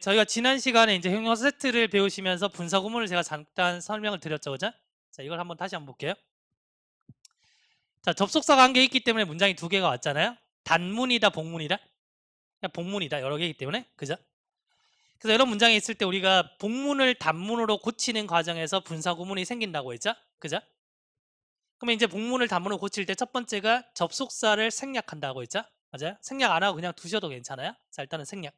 저희가 지난 시간에 이제 형용사 세트를 배우시면서 분사 구문을 제가 잠깐 설명을 드렸죠, 그죠? 자, 이걸 다시 한번 볼게요. 자, 접속사가 한 개 있기 때문에 문장이 두 개가 왔잖아요. 단문이다, 복문이다? 그냥 복문이다, 여러 개이기 때문에, 그죠? 그래서 이런 문장이 있을 때 우리가 복문을 단문으로 고치는 과정에서 분사 구문이 생긴다고 했죠, 그죠? 그러면 이제 복문을 단문으로 고칠 때 첫 번째가 접속사를 생략한다고 했죠, 맞아요? 생략 안 하고 그냥 두셔도 괜찮아요. 자, 일단은 생략.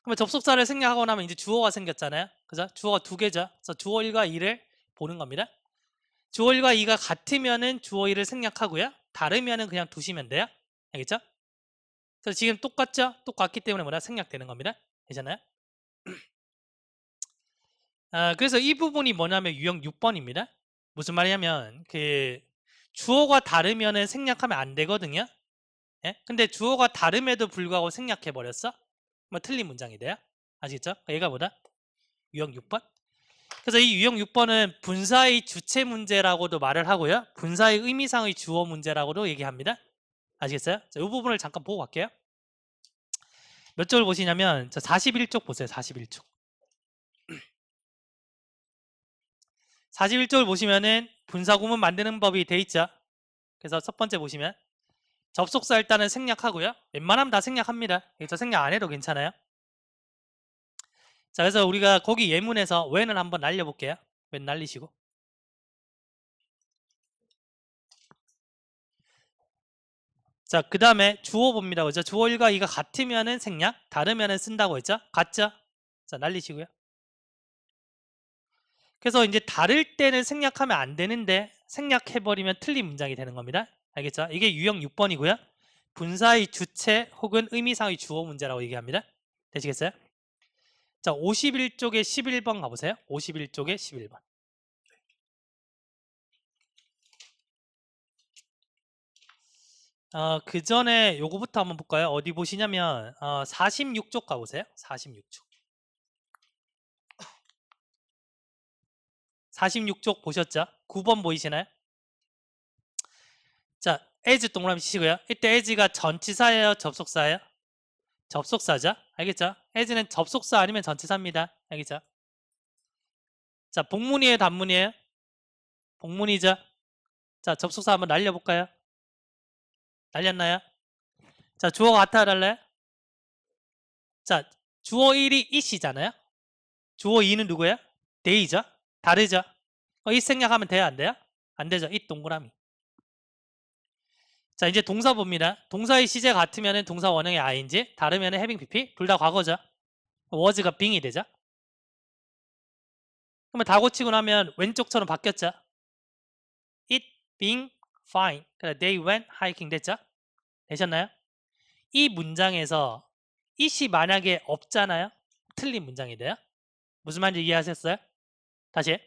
그러면 접속사를 생략하고 나면 이제 주어가 생겼잖아요. 그죠? 주어가 두 개죠. 그래서 주어 1과 2를 보는 겁니다. 주어 1과 2가 같으면은 주어 1을 생략하고요. 다르면은 그냥 두시면 돼요. 알겠죠? 그래서 지금 똑같죠? 똑같기 때문에 뭐다? 생략되는 겁니다. 되잖아요? 그래서 이 부분이 뭐냐면 유형 6번입니다. 무슨 말이냐면 주어가 다르면은 생략하면 안 되거든요. 예? 근데 주어가 다름에도 불구하고 생략해 버렸어? 뭐 틀린 문장이 돼요. 아시겠죠? 얘가 뭐다? 유형 6번. 그래서 이 유형 6번은 분사의 주체 문제라고도 말을 하고요. 분사의 의미상의 주어 문제라고도 얘기합니다. 아시겠어요? 자, 이 부분을 잠깐 보고 갈게요. 몇 쪽을 보시냐면 41쪽 보세요. 41쪽. 41쪽을 보시면은 분사 구문 만드는 법이 돼 있죠. 그래서 첫 번째 보시면 접속사 일단은 생략하고요. 웬만하면 다 생략합니다. 저 생략 안 해도 괜찮아요. 자, 그래서 우리가 거기 예문에서 when을 한번 날려볼게요. when 날리시고. 자, 그 다음에 주어 봅니다. 그죠? 주어 1과 2가 같으면은 생략, 다르면은 쓴다고 했죠? 같죠? 자, 날리시고요. 그래서 이제 다를 때는 생략하면 안 되는데 생략해버리면 틀린 문장이 되는 겁니다. 알겠죠? 이게 유형 6번이고요. 분사의 주체 혹은 의미상의 주어 문제라고 얘기합니다. 되시겠어요? 자, 51쪽에 11번 가보세요. 51쪽에 11번. 그 전에 요거부터 한번 볼까요? 어디 보시냐면 46쪽 가보세요. 46쪽. 46쪽 보셨죠? 9번 보이시나요? 자, as 동그라미 치시고요. 이때 as가 전치사예요? 접속사예요? 접속사죠? 알겠죠? as는 접속사 아니면 전치사입니다. 알겠죠? 자, 복문이에요? 단문이에요? 복문이죠? 자, 접속사 한번 날려볼까요? 날렸나요? 자, 주어가 같아야 달라요? 자, 주어 1이 it이잖아요? 주어 2는 누구예요? they죠? 다르죠? it 생략하면 돼요? 안 돼요? 안 되죠? it 동그라미. 자, 이제 동사 봅니다. 동사의 시제 같으면 동사 원형의 ing, 다르면 having pp, 둘 다 과거죠. was가 being이 되죠. 그러면 다 고치고 나면 왼쪽처럼 바뀌었죠. it being fine. 그러니까 they went hiking 됐죠. 되셨나요? 이 문장에서 it이 만약에 없잖아요. 틀린 문장이 돼요. 무슨 말인지 이해하셨어요? 다시.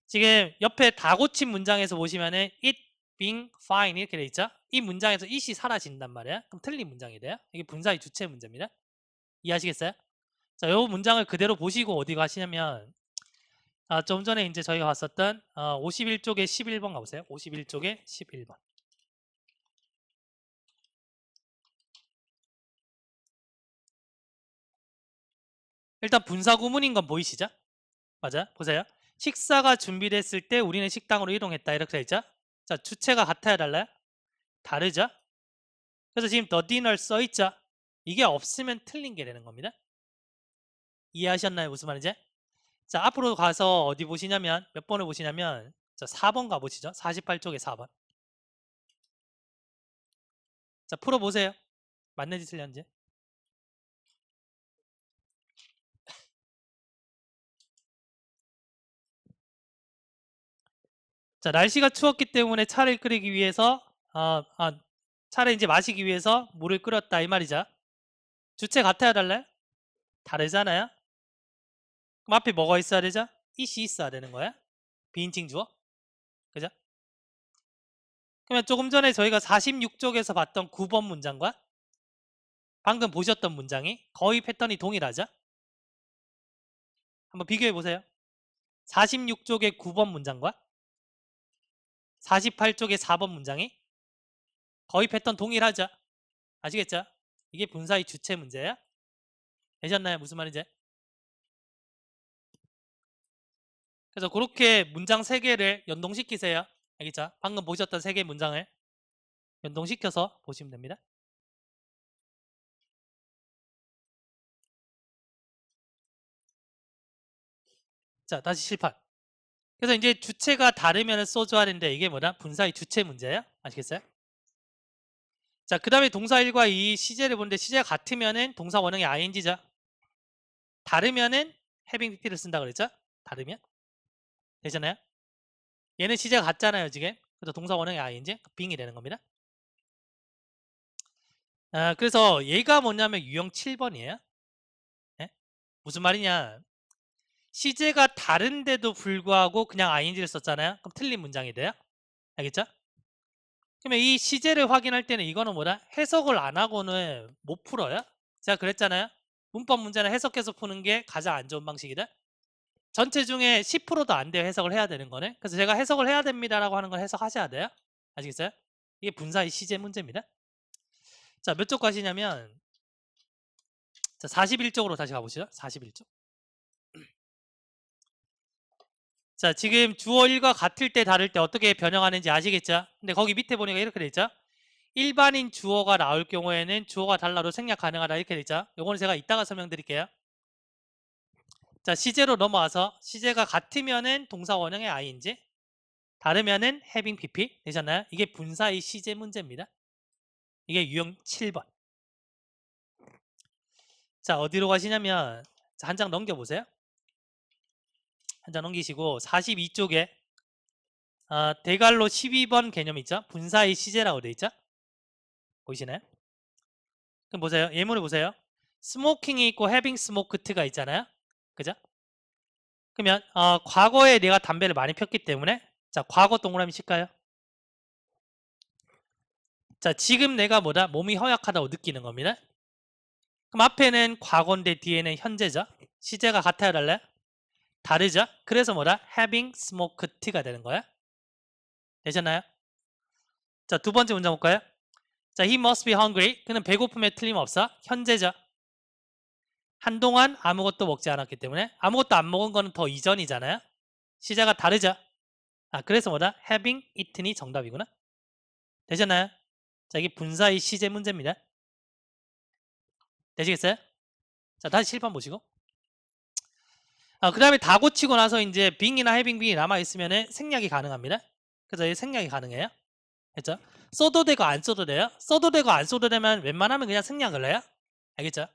지금 옆에 다 고친 문장에서 보시면은 it being fine 이렇게 돼 있죠. 이 문장에서 it이 사라진단 말이에요. 그럼 틀린 문장이 돼요. 이게 분사의 주체 문제입니다. 이해하시겠어요? 자, 이 문장을 그대로 보시고 어디 가시냐면 좀 전에 이제 저희가 봤었던 51쪽에 11번 가보세요. 51쪽에 11번. 일단 분사 구문인 건 보이시죠? 맞아요? 보세요. 식사가 준비됐을 때 우리는 식당으로 이동했다 이렇게 돼 있죠? 자, 주체가 같아야 달라요? 다르죠? 그래서 지금 the dinner 써 있죠? 이게 없으면 틀린 게 되는 겁니다. 이해하셨나요? 무슨 말인지? 자, 앞으로 가서 어디 보시냐면 몇 번을 보시냐면 자, 4번 가보시죠. 48쪽에 4번. 자, 풀어보세요. 맞는지 틀렸는지. 자, 날씨가 추웠기 때문에 차를 끓이기 위해서 차를 이제 마시기 위해서 물을 끓였다 이 말이죠. 주체 같아야 달라요? 다르잖아요. 그럼 앞에 뭐가 있어야 되죠? it이 있어야 되는 거야. 비인칭 주어. 그죠? 그러면 조금 전에 저희가 46쪽에서 봤던 9번 문장과 방금 보셨던 문장이 거의 패턴이 동일하죠? 한번 비교해 보세요. 46쪽의 9번 문장과 48쪽의 4번 문장이 거의 패턴 동일하죠? 아시겠죠? 이게 분사의 주체 문제예요. 되셨나요? 무슨 말인지? 그래서 그렇게 문장 3개를 연동시키세요. 알겠죠? 방금 보셨던 3개의 문장을 연동시켜서 보시면 됩니다. 자, 다시 실판. 그래서 이제 주체가 다르면 써줘야 되는데 이게 뭐다? 분사의 주체 문제예요. 아시겠어요? 자, 그 다음에 동사 1과 2 시제를 보는데 시제가 같으면은 동사 원형이 ing죠. 다르면은 having pp를 쓴다 그랬죠? 다르면 되잖아요. 얘는 시제가 같잖아요 지금. 그래서 동사 원형이 ing being이 되는 겁니다. 그래서 얘가 뭐냐면 유형 7번이에요. 네? 무슨 말이냐? 시제가 다른데도 불구하고 그냥 ing를 썼잖아요. 그럼 틀린 문장이 돼요. 알겠죠? 그러면 이 시제를 확인할 때는 이거는 뭐다? 해석을 안 하고는 못 풀어요. 제가 그랬잖아요. 문법 문제는 해석해서 푸는 게 가장 안 좋은 방식이다. 전체 중에 10%도 안 돼요. 해석을 해야 되는 거는. 그래서 제가 해석을 해야 됩니다라고 하는 건 해석하셔야 돼요. 아시겠어요? 이게 분사의 시제 문제입니다. 자, 몇 쪽 가시냐면 자, 41쪽으로 다시 가보시죠. 41쪽. 자, 지금 주어 1과 같을 때 다를 때 어떻게 변형하는지 아시겠죠? 근데 거기 밑에 보니까 이렇게 돼 있죠? 일반인 주어가 나올 경우에는 주어가 달라도 생략 가능하다 이렇게 돼 있죠? 요거는 제가 이따가 설명드릴게요. 자, 시제로 넘어와서 시제가 같으면은 동사 원형의 ing, 다르면은 having pp 되셨나요? 이게 분사의 시제 문제입니다. 이게 유형 7번. 자, 어디로 가시냐면 한 장 넘겨보세요. 한 장 넘기시고 42쪽에 대갈로 12번 개념 있죠? 분사의 시제라고 돼 있죠? 보이시나요? 그럼 보세요. 예문을 보세요. 스모킹이 있고 having smoked가 있잖아요. 그죠? 그러면 과거에 내가 담배를 많이 폈기 때문에 자, 과거 동그라미 칠까요? 자, 지금 내가 뭐다? 몸이 허약하다고 느끼는 겁니다. 그럼 앞에는 과거인데 뒤에는 현재죠. 시제가 같아요, 달라요? 다르죠? 그래서 뭐다? having smoked가 되는 거야. 되셨나요? 자, 두 번째 문장 볼까요? 자, he must be hungry. 그는 배고픔에 틀림없어. 현재죠. 한동안 아무것도 먹지 않았기 때문에 아무것도 안 먹은 거는 더 이전이잖아요. 시제가 다르죠. 그래서 뭐다? having eaten이 정답이구나. 되셨나요? 자, 이게 분사의 시제 문제입니다. 되시겠어요? 자, 다시 칠판 보시고. 그 다음에 다 고치고 나서 이제 being이나 having being이 남아있으면 생략이 가능합니다. 그래서 이 생략이 가능해요. 됐죠? 써도 되고 안 써도 돼요. 써도 되고 안 써도 되면 웬만하면 그냥 생략을 해요. 알겠죠?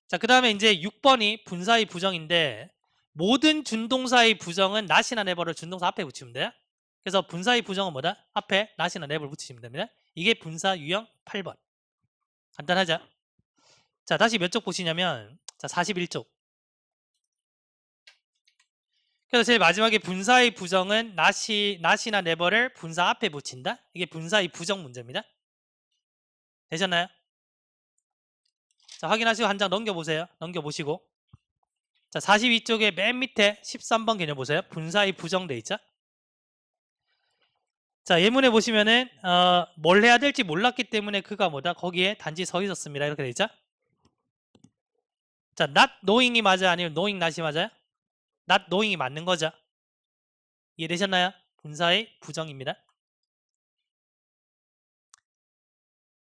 자, 그 다음에 이제 6번이 분사의 부정인데 모든 준동사의 부정은 not이나 never를 준동사 앞에 붙이면 돼요. 그래서 분사의 부정은 뭐다? 앞에 not이나 never를 붙이시면 됩니다. 이게 분사 유형 8번. 간단하죠? 자, 다시 몇 쪽 보시냐면 자, 41쪽. 그래서 제일 마지막에 분사의 부정은 not이나 never를 분사 앞에 붙인다. 이게 분사의 부정 문제입니다. 되셨나요? 자, 확인하시고 한 장 넘겨보세요. 넘겨보시고 자, 42쪽에 맨 밑에 13번 개념 보세요. 분사의 부정돼 있죠? 자, 예문에 보시면은 뭘 해야 될지 몰랐기 때문에 그가 뭐다? 거기에 단지 서 있었습니다. 이렇게 돼 있죠? 자, not knowing이 맞아요? 아니면 knowing not이 맞아요? not knowing이 맞는 거죠. 이해되셨나요? 분사의 부정입니다.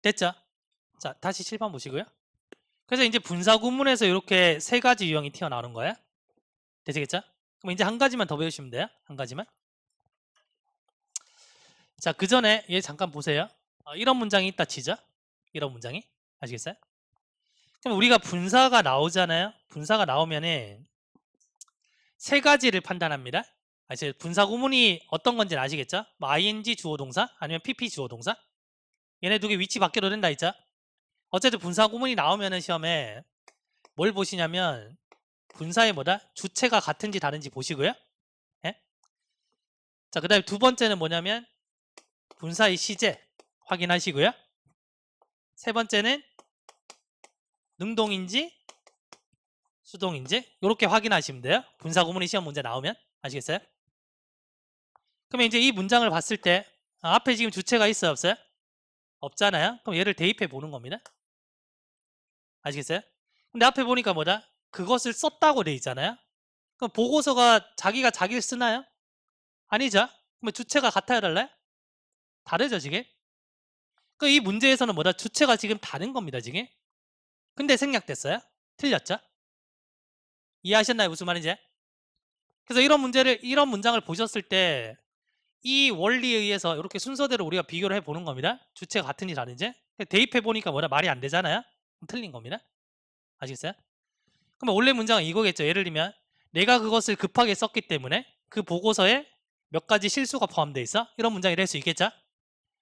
됐죠? 자, 다시 칠판 보시고요. 그래서 이제 분사 구문에서 이렇게 3가지 유형이 튀어나오는 거예요. 되시겠죠? 그럼 이제 한 가지만 더 배우시면 돼요. 한 가지만. 자, 그 전에 얘 잠깐 보세요. 이런 문장이 있다 치죠? 이런 문장이. 아시겠어요? 그럼 우리가 분사가 나오잖아요. 분사가 나오면은 3가지를 판단합니다. 분사 구문이 어떤 건지는 아시겠죠? 뭐 ing 주어 동사 아니면 pp 주어 동사. 얘네 두 개 위치 바뀌어도 된다 했죠? 어쨌든 분사 구문이 나오면은 시험에 뭘 보시냐면 분사의 뭐다? 주체가 같은지 다른지 보시고요. 예? 자, 그 다음에 두 번째는 뭐냐면 분사의 시제 확인하시고요. 세 번째는 능동인지 수동인지 이렇게 확인하시면 돼요. 분사 구문이 시험 문제 나오면. 아시겠어요? 그러면 이제 이 문장을 봤을 때 앞에 지금 주체가 있어요? 없어요? 없잖아요. 그럼 얘를 대입해 보는 겁니다. 아시겠어요? 근데 앞에 보니까 뭐다? 그것을 썼다고 돼 있잖아요. 그럼 보고서가 자기가 자기를 쓰나요? 아니죠. 그럼 주체가 같아야 달라요? 다르죠 지금. 그 이 문제에서는 뭐다? 주체가 지금 다른 겁니다 지금. 근데 생략됐어요? 틀렸죠? 이해하셨나요 무슨 말인지? 그래서 이런 문장을 보셨을 때 이 원리에 의해서 이렇게 순서대로 우리가 비교를 해보는 겁니다. 주체가 같은지 다른지. 대입해보니까 뭐다? 말이 안 되잖아요. 틀린 겁니다. 아시겠어요? 그러면 원래 문장은 이거겠죠. 예를 들면 내가 그것을 급하게 썼기 때문에 그 보고서에 몇 가지 실수가 포함되어 있어. 이런 문장이 될 수 있겠죠.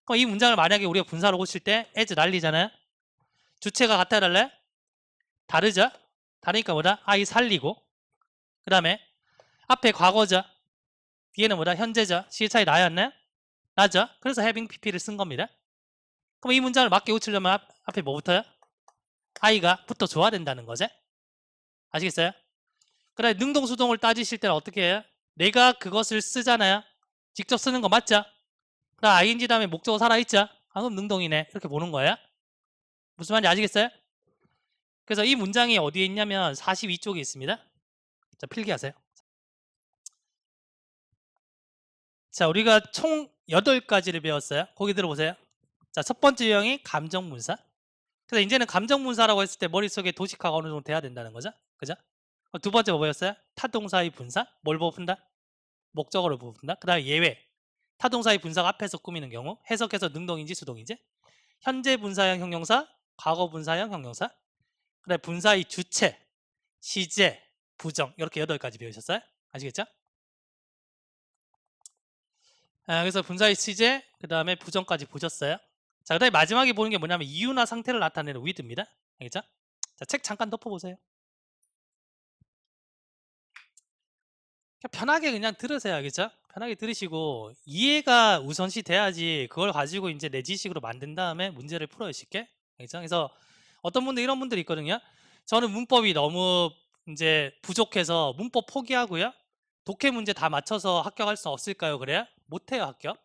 그럼 이 문장을 만약에 우리가 분사로 고칠 때 as 난리잖아요. 주체가 같아 달라요? 다르죠. 다르니까 뭐다? I 살리고 그 다음에 앞에 과거죠. 뒤에는 뭐다? 현재죠. 시 차이 나였나요? 나죠. 그래서 having pp를 쓴 겁니다. 그럼 이 문장을 맞게 고치려면 앞에 뭐부터요? I가 붙어줘야 된다는 거죠. 아시겠어요? 그래 능동수동을 따지실 때는 어떻게 해요? 내가 그것을 쓰잖아요. 직접 쓰는 거 맞죠? 그럼 ing 다음에 목적어 살아있죠? 아 그럼 능동이네. 이렇게 보는 거예요. 무슨 말인지 아시겠어요? 그래서 이 문장이 어디에 있냐면 42쪽에 있습니다. 자 필기하세요. 자 우리가 총 8가지를 배웠어요. 거기 들어보세요. 자 첫 번째 유형이 감정문사. 그래서 이제는 감정문사라고 했을 때 머릿속에 도식화가 어느 정도 돼야 된다는 거죠. 그죠? 두 번째 뭐였어요? 타동사의 분사. 뭘 보고 푼다? 목적어를 보고 푼다. 그 다음에 예외. 타동사의 분사가 앞에서 꾸미는 경우 해석해서 능동인지 수동인지. 현재 분사형 형용사, 과거 분사형 형용사. 그 다음에 분사의 주체, 시제, 부정 이렇게 8가지 배우셨어요? 아시겠죠? 그래서 분사의 시제, 그 다음에 부정까지 보셨어요. 자, 그 다음에 마지막에 보는 게 뭐냐면 이유나 상태를 나타내는 with입니다. 알겠죠? 자, 책 잠깐 덮어보세요. 편하게 그냥 들으세요. 알겠죠? 편하게 들으시고 이해가 우선시 돼야지 그걸 가지고 이제 내 지식으로 만든 다음에 문제를 풀어요. 쉽게. 알겠죠? 그래서 어떤 분들 이런 분들이 있거든요. 저는 문법이 너무 이제 부족해서 문법 포기하고요. 독해 문제 다 맞춰서 합격할 수 없을까요? 그래요? 못해요 합격.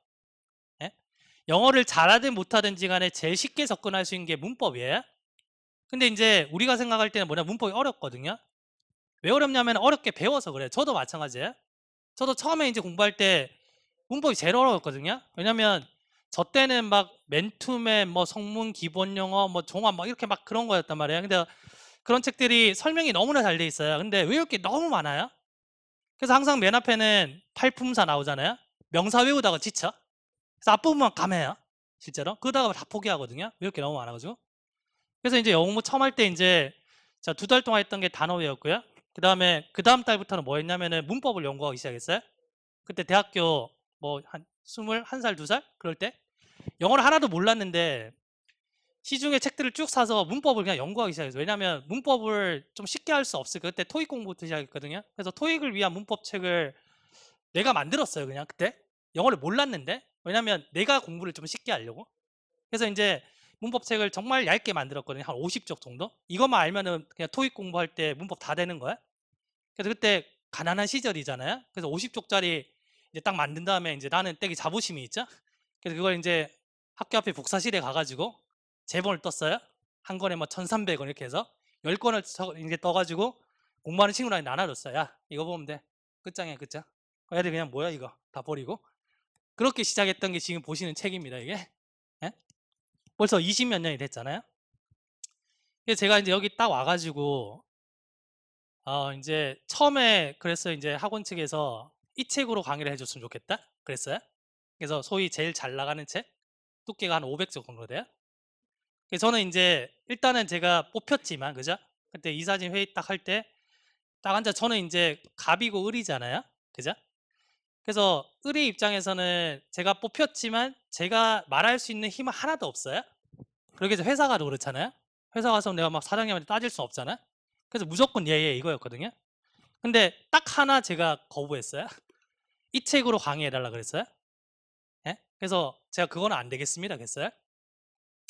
예? 영어를 잘하든 못하든지 간에 제일 쉽게 접근할 수 있는 게 문법이에요. 근데 이제 우리가 생각할 때는 뭐냐 문법이 어렵거든요. 왜 어렵냐면 어렵게 배워서 그래요. 저도 마찬가지예요. 저도 처음에 이제 공부할 때 문법이 제일 어려웠거든요. 왜냐면 저 때는 막 맨투맨, 뭐 성문 기본 영어, 뭐 종합 막 이렇게 막 그런 거였단 말이에요. 근데 그런 책들이 설명이 너무나 잘 돼 있어요. 근데 외울 게 너무 많아요. 그래서 항상 맨 앞에는 팔품사 나오잖아요. 명사 외우다가 지쳐. 그래서 앞부분만 감해요. 실제로. 그러다가 다 포기하거든요. 외울 게 너무 많아가지고. 그래서 이제 영어 공부 처음 할 때 이제 자, 2달 동안 했던 게 단어 외웠고요. 그 다음에 그 다음 달부터는 뭐 했냐면은 문법을 연구하기 시작했어요. 그때 대학교 뭐 한 21살, 2살? 그럴 때 영어를 하나도 몰랐는데 시중에 책들을 쭉 사서 문법을 그냥 연구하기 시작했어요. 왜냐하면 문법을 좀 쉽게 할 수 없을까. 그때 토익 공부부터 시작했거든요. 그래서 토익을 위한 문법책을 내가 만들었어요. 그냥 그때 영어를 몰랐는데 왜냐하면 내가 공부를 좀 쉽게 하려고. 그래서 이제 문법책을 정말 얇게 만들었거든요. 한 50쪽 정도. 이것만 알면은 그냥 토익 공부할 때 문법 다 되는 거야. 그래서 그때 가난한 시절이잖아요. 그래서 50쪽짜리 이제 딱 만든 다음에 이제 나는 되게 자부심이 있죠. 그래서 그걸 이제 학교 앞에 복사실에 가가지고 제본을 떴어요. 한 권에 뭐 1,300원 이렇게 해서 10권을 이제 떠가지고 공부하는 친구랑 나눠줬어요. 야 이거 보면 돼. 끝장이야 끝장. 애들 그냥 뭐야 이거 다 버리고. 그렇게 시작했던 게 지금 보시는 책입니다 이게. 예? 벌써 20몇 년이 됐잖아요. 그래서 제가 이제 여기 딱 와가지고 이제 처음에 그랬어요. 이제 학원 측에서 이 책으로 강의를 해줬으면 좋겠다. 그랬어요. 그래서 소위 제일 잘 나가는 책 두께가 한 500쪽 정도 돼요. 그래서 저는 이제 일단은 제가 뽑혔지만 그죠? 그때 이사진 회의 딱 할 때 딱 앉아 저는 이제 갑이고 을이잖아요. 그죠? 그래서 을의 입장에서는 제가 뽑혔지만 제가 말할 수 있는 힘은 하나도 없어요. 그러게 해서 회사 가도 그렇잖아요. 회사 가서 내가 막 사장님한테 따질 수 없잖아요. 그래서 무조건 예예 이거였거든요. 근데 딱 하나 제가 거부했어요. 이 책으로 강의해달라 그랬어요. 예? 그래서 제가 그거는 안 되겠습니다. 그랬어요.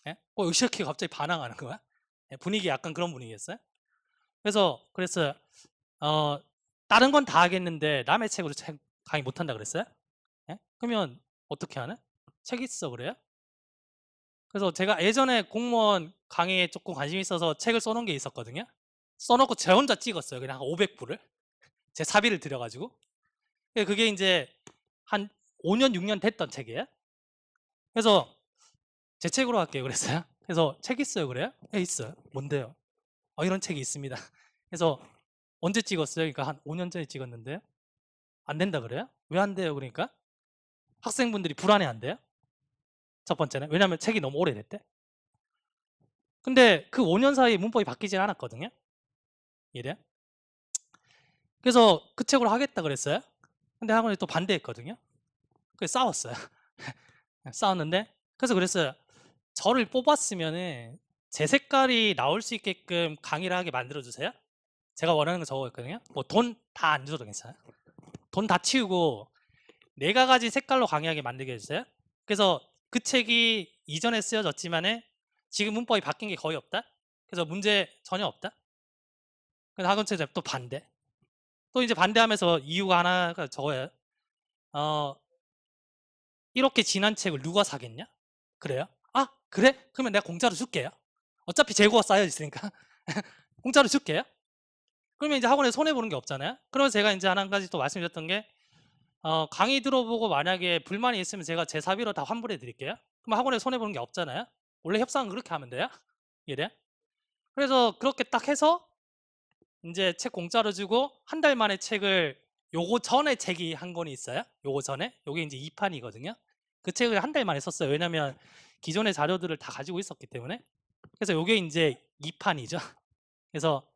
예? 이렇게 갑자기 반항하는 거야? 예, 분위기 약간 그런 분위기였어요. 그래서 그랬어요. 어, 다른 건 다 하겠는데 남의 책으로 책 강의 못한다 그랬어요. 예? 그러면 어떻게 하는? 책 있어 그래요? 그래서 제가 예전에 공무원 강의에 조금 관심 있어서 책을 써놓은 게 있었거든요. 써놓고 제 혼자 찍었어요. 그냥 한 500부를. 제 사비를 들여가지고. 그게 이제 한 5년, 6년 됐던 책이에요. 그래서 제 책으로 할게요. 그랬어요. 그래서 책 있어요. 그래요? 네, 있어요. 뭔데요? 이런 책이 있습니다. 그래서 언제 찍었어요? 그러니까 한 5년 전에 찍었는데요. 안 된다 그래요? 왜 안 돼요? 그러니까 학생분들이 불안해 안 돼요? 첫 번째는. 왜냐하면 책이 너무 오래됐대. 근데 그 5년 사이에 문법이 바뀌질 않았거든요. 이래. 그래서 그 책으로 하겠다 그랬어요. 근데 학원이 또 반대했거든요. 그래서 싸웠어요. 싸웠는데 그래서 그랬어요. 저를 뽑았으면은 제 색깔이 나올 수 있게끔 강의를 하게 만들어주세요. 제가 원하는 거 적었거든요. 뭐 돈 다 안 줘도 괜찮아요. 돈 다 치우고 내가 가진 색깔로 강의하게 만들게 해주세요. 그래서 그 책이 이전에 쓰여졌지만은 지금 문법이 바뀐 게 거의 없다. 그래서 문제 전혀 없다. 그래서 학원체제 또 반대. 또 이제 반대하면서 이유가 하나가 저거예요. 이렇게 진한 책을 누가 사겠냐? 그래요? 아, 그래? 그러면 내가 공짜로 줄게요. 어차피 재고가 쌓여 있으니까. 공짜로 줄게요. 그러면 이제 학원에 손해보는 게 없잖아요. 그래서 제가 이제 한 가지 또 말씀드렸던 게, 강의 들어보고 만약에 불만이 있으면 제가 제 사비로 다 환불해 드릴게요. 그럼 학원에 손해보는 게 없잖아요. 원래 협상은 그렇게 하면 돼요. 이래. 그래서 그렇게 딱 해서 이제 책 공짜로 주고 한 달 만에 책을, 요거 전에 책이 한 권이 있어요. 요거 전에. 요게 이제 2판이거든요. 그 책을 한 달 만에 썼어요. 왜냐면 기존의 자료들을 다 가지고 있었기 때문에. 그래서 요게 이제 2판이죠. 그래서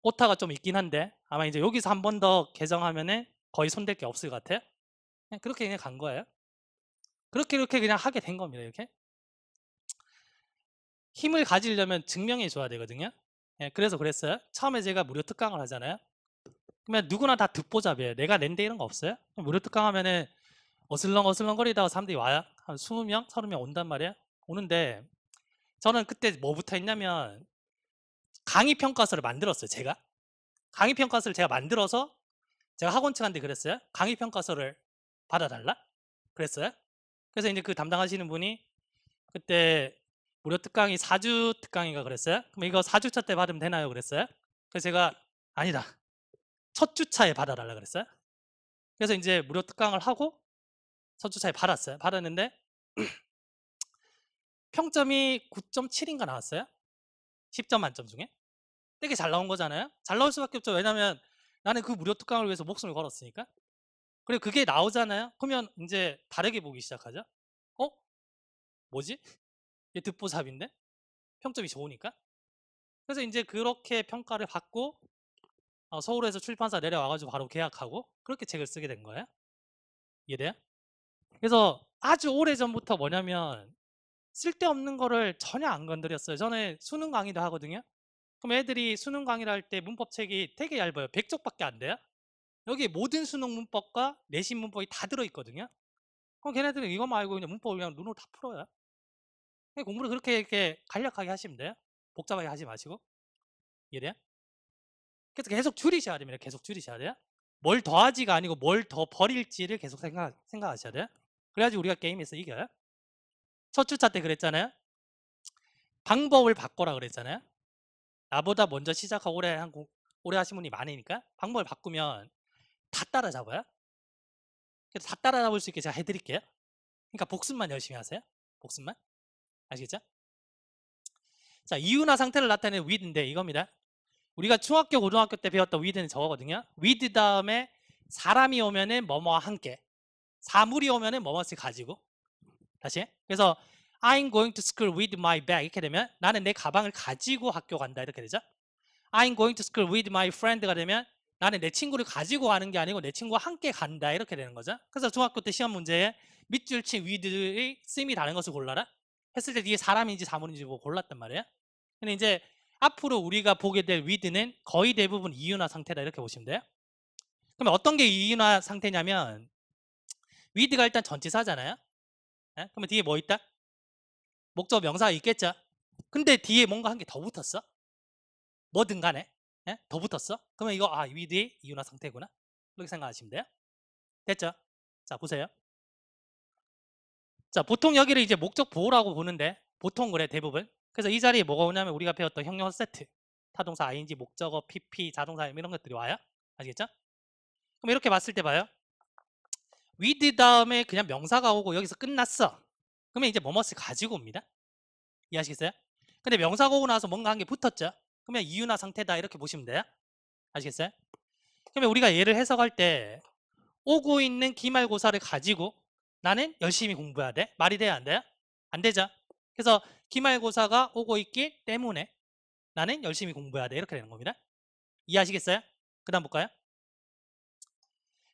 오타가 좀 있긴 한데 아마 이제 여기서 한 번 더 개정하면은 거의 손댈 게 없을 것 같아요. 그렇게 그냥 간 거예요. 그렇게 이렇게 그냥 하게 된 겁니다. 이렇게 힘을 가지려면 증명해 줘야 되거든요. 그래서 그랬어요. 처음에 제가 무료 특강을 하잖아요. 그러면 누구나 다 듣보잡이에요. 내가 낸데 이런 거 없어요. 무료 특강 하면은 어슬렁어슬렁거리다가 사람들이 와요. 한 20명, 30명 온단 말이에요. 오는데 저는 그때 뭐부터 했냐면 강의 평가서를 만들었어요. 제가 강의 평가서를 제가 만들어서 제가 학원 측한테 그랬어요. 강의 평가서를 받아달라 그랬어요. 그래서 이제 그 담당하시는 분이 그때 무료 특강이 4주 특강인가 그랬어요. 그럼 이거 4주차 때 받으면 되나요? 그랬어요. 그래서 제가 아니다, 첫 주차에 받아달라 그랬어요. 그래서 이제 무료 특강을 하고 첫 주차에 받았어요. 받았는데 평점이 9.7인가 나왔어요. 10점 만점 중에. 되게 잘 나온 거잖아요. 잘 나올 수밖에 없죠. 왜냐면 나는 그 무료 특강을 위해서 목숨을 걸었으니까. 그리고 그게 나오잖아요. 그러면 이제 다르게 보기 시작하죠. 뭐지? 얘 듣보잡인데? 평점이 좋으니까. 그래서 이제 그렇게 평가를 받고 서울에서 출판사 내려와가지고 바로 계약하고 그렇게 책을 쓰게 된 거예요. 이해돼요? 그래서 아주 오래전부터 뭐냐면 쓸데없는 거를 전혀 안 건드렸어요. 저는 수능 강의도 하거든요. 그럼 애들이 수능 강의를 할 때 문법책이 되게 얇아요. 100쪽밖에 안 돼요. 여기 모든 수능 문법과 내신 문법이 다 들어있거든요. 그럼 걔네들은 이거 말고 그냥 문법을 그냥 눈으로 다 풀어요. 그냥 공부를 그렇게 이렇게 간략하게 하시면 돼요. 복잡하게 하지 마시고. 이해돼요? 그래서 계속 줄이셔야 됩니다. 계속 줄이셔야 돼요. 뭘 더하지가 아니고 뭘 더 버릴지를 계속 생각하셔야 돼요. 그래야지 우리가 게임에서 이겨요. 첫 주차 때 그랬잖아요. 방법을 바꿔라 그랬잖아요. 나보다 먼저 시작하고 오래 하신 분이 많으니까 방법을 바꾸면 다 따라잡아요. 그래서 다 따라잡을 수 있게 제가 해드릴게요. 그러니까 복습만 열심히 하세요. 복습만. 아시겠죠? 자, 이유나 상태를 나타내는 with인데 이겁니다. 우리가 중학교, 고등학교 때 배웠던 with는 저거거든요. with 다음에 사람이 오면은 뭐뭐와 함께, 사물이 오면은 뭐뭐를 가지고. 다시. 그래서 I'm going to school with my bag 이렇게 되면 나는 내 가방을 가지고 학교 간다 이렇게 되죠. I'm going to school with my friend가 되면 나는 내 친구를 가지고 가는 게 아니고 내 친구와 함께 간다 이렇게 되는 거죠. 그래서 중학교 때 시험 문제에 밑줄 친 with의 쓰임이 다른 것을 골라라 했을 때 뒤에 사람인지 사물인지 보고 골랐단 말이에요. 근데 이제 앞으로 우리가 보게 될 with는 거의 대부분 이유나 상태다 이렇게 보시면 돼요. 그러면 어떤 게 이유나 상태냐면 with가 일단 전치사잖아요. 그러면 뒤에 뭐 있다? 목적 명사가 있겠죠. 근데 뒤에 뭔가 한 개 더 붙었어. 뭐든 간에 더 붙었어. 그러면 이거 with의 이유나 상태구나 이렇게 생각하시면 돼요. 됐죠? 자, 보세요. 자, 보통 여기를 이제 목적 보호라고 보는데 보통 그래 대부분. 그래서 이 자리에 뭐가 오냐면 우리가 배웠던 형용사 세트 타동사 ing, 목적어, pp, 자동사 이런 것들이 와요. 아시겠죠? 그럼 이렇게 봤을 때 봐요. with 다음에 그냥 명사가 오고 여기서 끝났어. 그러면 이제 뭐뭇을 가지고 옵니다. 이해하시겠어요? 근데 명사가 오고 나서 뭔가 한 게 붙었죠? 그러면 이유나 상태다 이렇게 보시면 돼요. 아시겠어요? 그러면 우리가 얘를 해석할 때 오고 있는 기말고사를 가지고 나는 열심히 공부해야 돼? 말이 돼야 안 돼요? 안 되죠? 그래서 기말고사가 오고 있기 때문에 나는 열심히 공부해야 돼 이렇게 되는 겁니다. 이해하시겠어요? 그 다음 볼까요?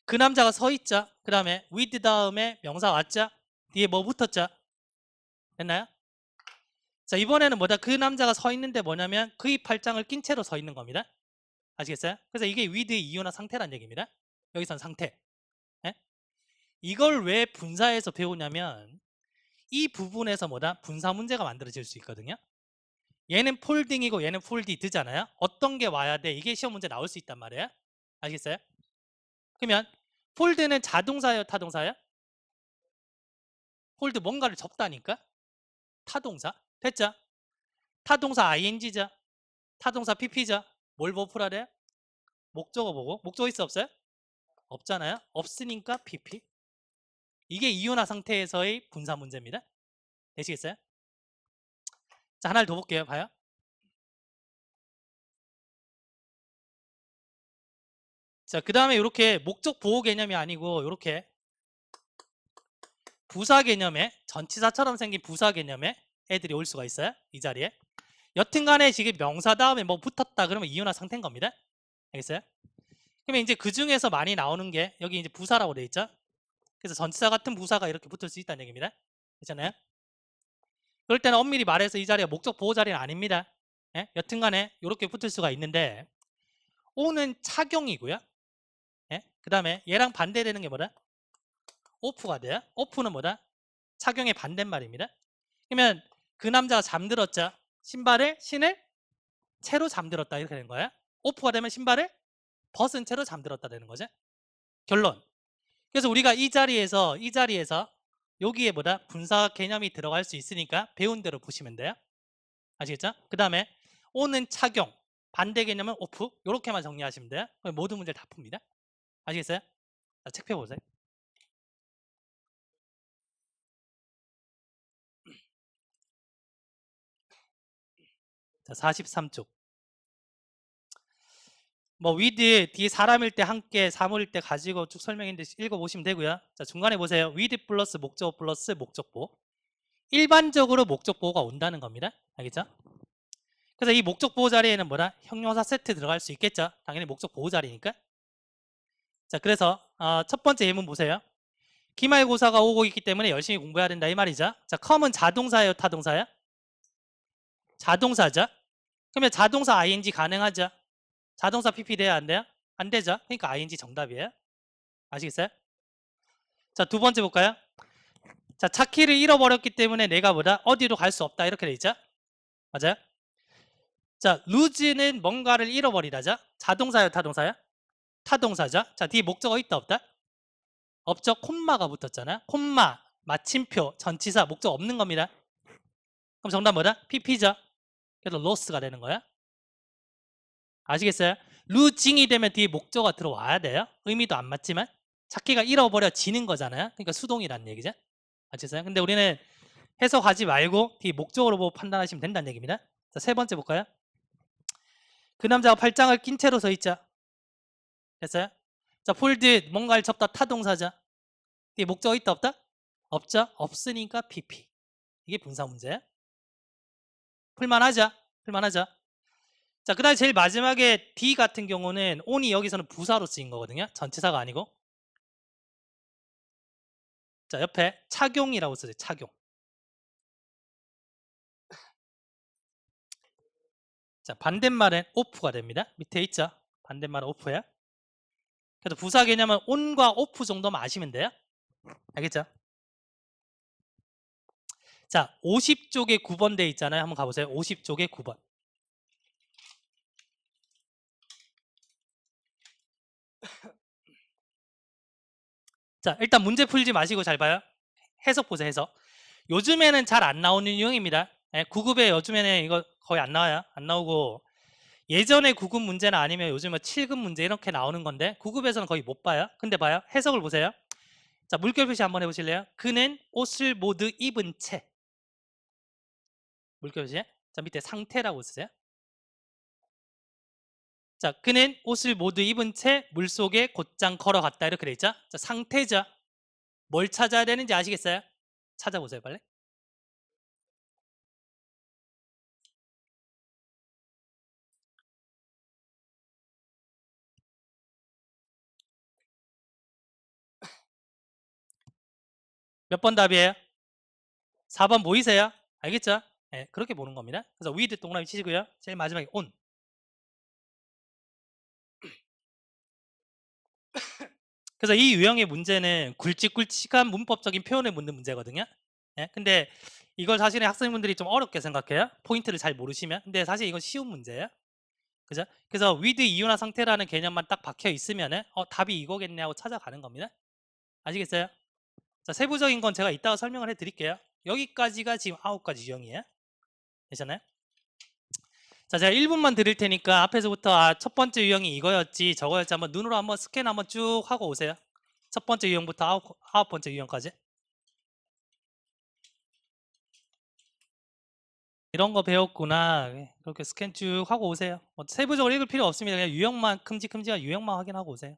그 남자가 서 있죠? 그 다음에 with 다음에 명사 왔죠? 뒤에 뭐 붙었죠? 됐나요? 자, 이번에는 뭐다? 그 남자가 서 있는데 뭐냐면 그의 팔짱을 낀 채로 서 있는 겁니다. 아시겠어요? 그래서 이게 with의 이유나 상태란 얘기입니다. 여기선 상태. 예? 이걸 왜 분사에서 배우냐면 이 부분에서 뭐다? 분사 문제가 만들어질 수 있거든요. 얘는 폴딩이고 얘는 폴디드잖아요. 어떤 게 와야 돼? 이게 시험 문제 나올 수 있단 말이에요. 아시겠어요? 그러면 폴드는 자동사예요, 타동사예요? 폴드 뭔가를 접다니까? 타동사. 됐죠? 타동사 ing죠? 타동사 pp죠? 뭘 보고 풀어야 돼요? 목적어 보고. 목적어 있어 없어요? 없잖아요. 없으니까 pp. 이게 이유나 상태에서의 분사 문제입니다. 되시겠어요? 자, 하나를 더 볼게요. 봐요. 자, 그 다음에 이렇게 목적 보호 개념이 아니고 이렇게 부사 개념에 전치사처럼 생긴 부사 개념에 애들이 올 수가 있어요. 이 자리에. 여튼간에 지금 명사 다음에 뭐 붙었다 그러면 이유나 상태인 겁니다. 알겠어요? 그러면 이제 그 중에서 많이 나오는 게 여기 이제 부사라고 돼 있죠. 그래서 전치사 같은 부사가 이렇게 붙을 수 있다는 얘기입니다. 그렇잖아요? 그럴 때는 엄밀히 말해서 이 자리가 목적 보호 자리는 아닙니다. 예? 여튼간에 이렇게 붙을 수가 있는데 오는 착용이고요. 예? 그 다음에 얘랑 반대되는 게 뭐다? 오프가 돼요. 오프는 뭐다? 착용의 반대말입니다. 그러면 그 남자가 잠들었죠. 신을 채로 잠들었다 이렇게 되는 거예요. 오프가 되면 신발을 벗은 채로 잠들었다 되는 거죠. 결론. 그래서 우리가 이 자리에서 여기에 뭐다? 분사 개념이 들어갈 수 있으니까 배운 대로 보시면 돼요. 아시겠죠? 그 다음에 오는 착용, 반대 개념은 오프 이렇게만 정리하시면 돼요. 그럼 모든 문제를 다 풉니다. 아시겠어요? 자, 책 펴보세요. 자, 43쪽. 뭐 with 뒤에 사람일 때 함께 사물일 때 가지고 쭉 설명했는데 읽어보시면 되고요. 자, 중간에 보세요. with 플러스 목적어 플러스 목적보. 일반적으로 목적보호가 온다는 겁니다. 알겠죠? 그래서 이 목적보호 자리에는 뭐다? 형용사 세트 들어갈 수 있겠죠? 당연히 목적보호 자리니까. 자, 그래서 첫 번째 예문 보세요. 기말고사가 오고 있기 때문에 열심히 공부해야 된다 이 말이죠. 자, come은 자동사예요, 타동사예요? 자동사죠. 그러면 자동사 ing 가능하죠? 자동사 pp 돼야 안 돼요? 안 되죠. 그러니까 ing 정답이에요. 아시겠어요? 자, 두 번째 볼까요? 자, 차키를 잃어버렸기 때문에 내가 뭐다? 어디로 갈 수 없다 이렇게 돼 있죠? 맞아요? 자, lose는 뭔가를 잃어버리다죠? 자동사예요, 타동사예요? 타동사죠. 자, 뒤에 목적어 있다 없다? 없죠. 콤마가 붙었잖아요. 콤마, 마침표, 전치사, 목적 없는 겁니다. 그럼 정답 뭐다? pp죠. 그래서 lost가 되는 거야. 아시겠어요? 루징이 되면 뒤에 목적어가 들어와야 돼요. 의미도 안 맞지만 찾기가 잃어버려지는 거잖아요. 그러니까 수동이라는 얘기죠. 아시겠어요? 근데 우리는 해석하지 말고 뒤에 목적어로 보고 판단하시면 된다는 얘기입니다. 자, 세 번째 볼까요? 그 남자가 팔짱을 낀 채로 서 있죠. 됐어요? 자, 폴드 뭔가를 접다 타동사죠. 뒤에 목적어 있다 없다? 없죠. 없으니까 pp. 이게 분사 문제예요. 풀만하죠. 풀만하죠. 자, 그 다음에 제일 마지막에 D 같은 경우는 on이 여기서는 부사로 쓰인 거거든요. 전치사가 아니고. 자, 옆에 착용이라고 쓰죠. 착용. 자, 반대말은 off가 됩니다. 밑에 있죠. 반대말은 off예요. 그래서 부사 개념은 on과 off 정도만 아시면 돼요. 알겠죠? 자, 50쪽에 9번 돼 있잖아요. 한번 가보세요. 50쪽에 9번. 자, 일단 문제 풀지 마시고 잘 봐요. 해석 보세요. 해석. 요즘에는 잘 안 나오는 유형입니다. 9급에 요즘에는 이거 거의 안 나와요. 안 나오고 예전에 9급 문제나 아니면 요즘은 7급 문제 이렇게 나오는 건데 9급에서는 거의 못 봐요. 근데 봐요. 해석을 보세요. 자, 물결 표시 한번 해보실래요? 그는 옷을 모두 입은 채. 물결 표시. 자, 밑에 상태라고 쓰세요. 자, 그는 옷을 모두 입은 채 물속에 곧장 걸어갔다 이렇게 돼 있죠. 자, 상태죠. 뭘 찾아야 되는지 아시겠어요? 찾아보세요, 빨리. 몇 번 답이에요? 4번 보이세요? 알겠죠? 네, 그렇게 보는 겁니다. 그래서 with 동그라미 치시고요. 제일 마지막에 on. 그래서 이 유형의 문제는 굵직굵직한 문법적인 표현을 묻는 문제거든요. 예? 근데 이걸 사실은 학생분들이 좀 어렵게 생각해요. 포인트를 잘 모르시면. 근데 사실 이건 쉬운 문제예요. 그죠? 그래서 with 이유나 상태라는 개념만 딱 박혀 있으면은 답이 이거겠네 하고 찾아가는 겁니다. 아시겠어요? 자, 세부적인 건 제가 이따가 설명을 해 드릴게요. 여기까지가 지금 9가지 유형이에요. 되셨나요? 자, 제가 1분만 드릴 테니까 앞에서부터 첫 번째 유형이 이거였지 저거였지 한번 눈으로 한번 스캔 한번 쭉 하고 오세요. 첫 번째 유형부터 아홉 번째 유형까지. 이런 거 배웠구나. 그렇게 스캔 쭉 하고 오세요. 뭐 세부적으로 읽을 필요 없습니다. 그냥 유형만 큼직큼직한 유형만 확인하고 오세요.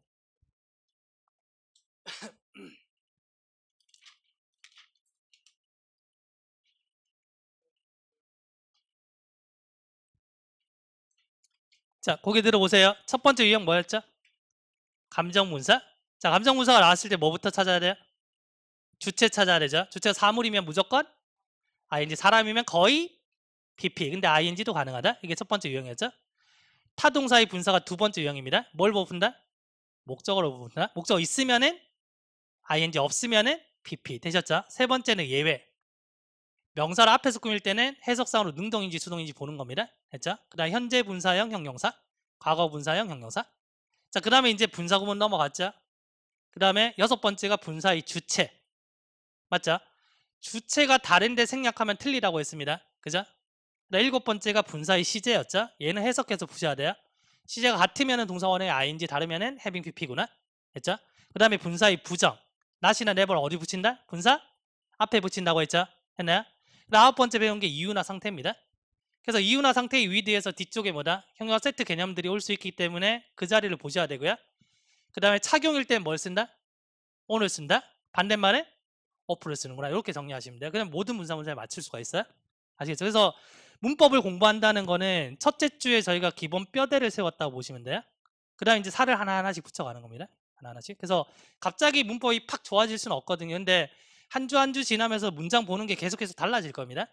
자, 고개 들어보세요. 첫 번째 유형 뭐였죠? 감정문사. 자, 감정문사가 나왔을 때 뭐부터 찾아야 돼요? 주체 찾아야 되죠. 주체가 사물이면 무조건 ing, 사람이면 거의 PP. 근데 ing도 가능하다. 이게 첫 번째 유형이었죠. 타동사의 분사가 두 번째 유형입니다. 뭘 부푼다? 목적어로 부푼다. 목적어 있으면은 ing, 없으면은 PP. 되셨죠? 세 번째는 예외. 명사를 앞에서 꾸밀 때는 해석상으로 능동인지 수동인지 보는 겁니다. 됐죠? 그 다음 현재 분사형 형용사, 과거 분사형 형용사. 자, 그 다음에 이제 분사 구문 넘어갔죠? 그 다음에 여섯 번째가 분사의 주체. 맞죠? 주체가 다른데 생략하면 틀리라고 했습니다. 그죠? 일곱 번째가 분사의 시제였죠? 얘는 해석해서 보셔야 돼요. 시제가 같으면 동사원의 ing, 다르면 having pp구나. 됐죠? 그 다음에 분사의 부정. not이나 never를 어디 붙인다? 분사 앞에 붙인다고 했죠? 했나요? 아홉 번째 배운 게 이유나 상태입니다. 그래서 이유나 상태의 with에서 뒤쪽에 뭐다? 형용사 세트 개념들이 올 수 있기 때문에 그 자리를 보셔야 되고요. 그 다음에 착용일 때 뭘 쓴다? on을 쓴다. 반대말에 off를 쓰는구나. 이렇게 정리하시면 돼요. 그냥 모든 문사문사에 맞출 수가 있어요. 아시겠죠? 그래서 문법을 공부한다는 거는 첫째 주에 저희가 기본 뼈대를 세웠다고 보시면 돼요. 그 다음 이제 살을 하나하나씩 붙여가는 겁니다. 하나하나씩. 그래서 갑자기 문법이 팍 좋아질 수는 없거든요. 근데 한 주 한 주 지나면서 문장 보는 게 계속해서 달라질 겁니다.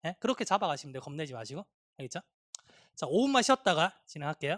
네? 그렇게 잡아가시면 돼요. 겁내지 마시고. 알겠죠? 자, 5분만 쉬었다가 진행할게요.